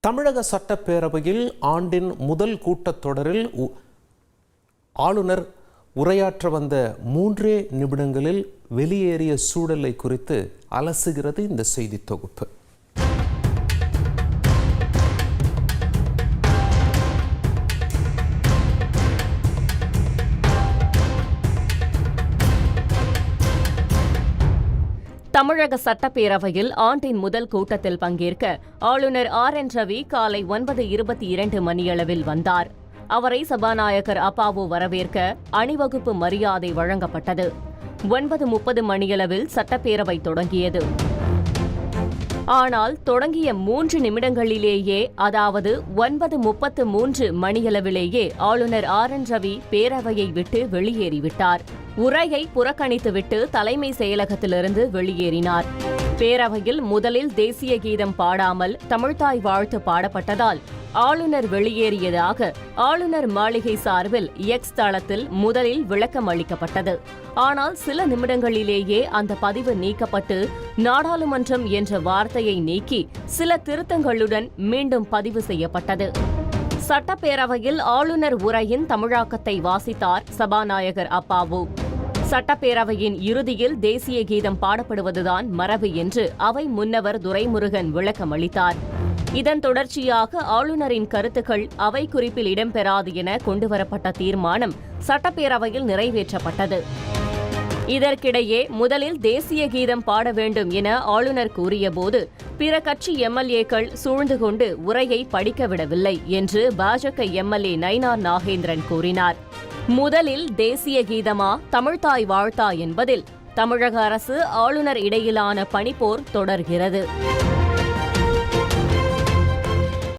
தமிழக சட்டப்பேரவையில் ஆண்டின் முதல் கூட்டத்தொடரில் ஆளுநர் உரையாற்ற வந்த 3 நிமிடங்களில் வெளியேறிய சூழலை குறித்து அலசுகிறது இந்த செய்தி தொகுப்பு. தமிழக சட்டப்பேரவையில் ஆண்டின் முதல் கூட்டத்தில் பங்கேற்க ஆளுநர் RN ரவி காலை 9:22 மணியளவில் வந்தார். அவரை சபாநாயகர் அப்பாவு வரவேற்க அணிவகுப்பு மரியாதை வழங்கப்பட்டது. 9:30 மணியளவில் சட்டப்பேரவை தொடங்கியது. ஆனால் தொடங்கிய 3 நிமிடங்களிலேயே, அதாவது 9:33 மணியளவிலேயே ஆளுநர் RN ரவி பேரவையை விட்டு வெளியேறிவிட்டார். உரையை புறக்கணித்துவிட்டு தலைமை செயலகத்திலிருந்து வெளியேறினார். பேரவையில் முதலில் தேசிய கீதம் பாடாமல் தமிழ்த்தாய் வாழ்த்து பாடப்பட்டதால் ஆளுநர் வெளியேறியதாக ஆளுநர் மாளிகை சார்பில் எக்ஸ் தளத்தில் முதலில் விளக்கம் அளிக்கப்பட்டது. ஆனால் சில நிமிடங்களிலேயே அந்த பதிவு நீக்கப்பட்டு நாடாளுமன்றம் என்ற வார்த்தையை நீக்கி சில திருத்தங்களுடன் மீண்டும் பதிவு செய்யப்பட்டது. சட்டப்பேரவையில் ஆளுநர் உரையின் தமிழாக்கத்தை வாசித்தார் சபாநாயகர் அப்பாவு. சட்டப்பேரவையின் இறுதியில் தேசிய கீதம் பாடப்படுவதுதான் மரபு என்று அவை முன்னவர் துரைமுருகன் விளக்கம் அளித்தார். இதன் தொடர்ச்சியாக ஆளுநரின் கருத்துக்கள் அவை குறிப்பில் இடம்பெறாது என கொண்டுவரப்பட்ட தீர்மானம் சட்டப்பேரவையில் நிறைவேற்றப்பட்டது. இதற்கிடையே முதலில் தேசிய கீதம் பாட வேண்டும் என ஆளுநர் கூறியபோது பிற கட்சி MLAக்கள் சூழ்ந்து கொண்டு உரையை படிக்கவிடவில்லை என்று பாஜக MLA நயினார் நாகேந்திரன் கூறினார். முதலில் தேசிய கீதமா தமிழ்த்தாய் வாழ்த்தா என்பதில் தமிழக அரசு ஆளுநர் இடையிலான பனிப்போர் தொடர்கிறது.